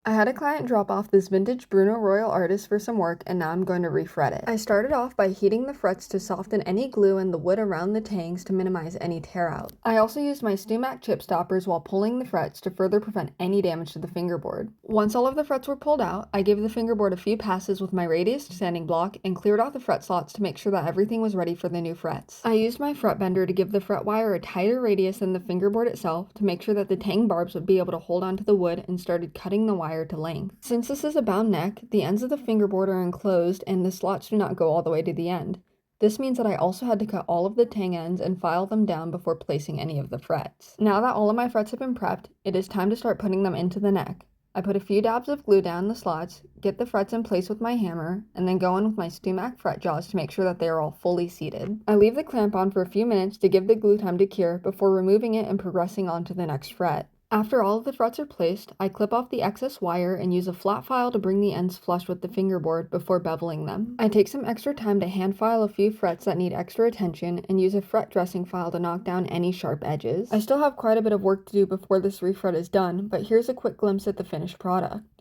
I had a client drop off this vintage Bruno Royal Artist for some work, and now I'm going to refret it. I started off by heating the frets to soften any glue and the wood around the tangs to minimize any tear out. I also used my StuMac chip stoppers while pulling the frets to further prevent any damage to the fingerboard. Once all of the frets were pulled out, I gave the fingerboard a few passes with my radiused sanding block and cleared off the fret slots to make sure that everything was ready for the new frets. I used my fret bender to give the fret wire a tighter radius than the fingerboard itself to make sure that the tang barbs would be able to hold onto the wood, and started cutting the wire to length. Since this is a bound neck, the ends of the fingerboard are enclosed and the slots do not go all the way to the end. This means that I also had to cut all of the tang ends and file them down before placing any of the frets. Now that all of my frets have been prepped, it is time to start putting them into the neck. I put a few dabs of glue down the slots, get the frets in place with my hammer, and then go in with my StuMac fret jaws to make sure that they are all fully seated. I leave the clamp on for a few minutes to give the glue time to cure before removing it and progressing on to the next fret. After all of the frets are placed, I clip off the excess wire and use a flat file to bring the ends flush with the fingerboard before beveling them. I take some extra time to hand file a few frets that need extra attention and use a fret dressing file to knock down any sharp edges. I still have quite a bit of work to do before this refret is done, but here's a quick glimpse at the finished product.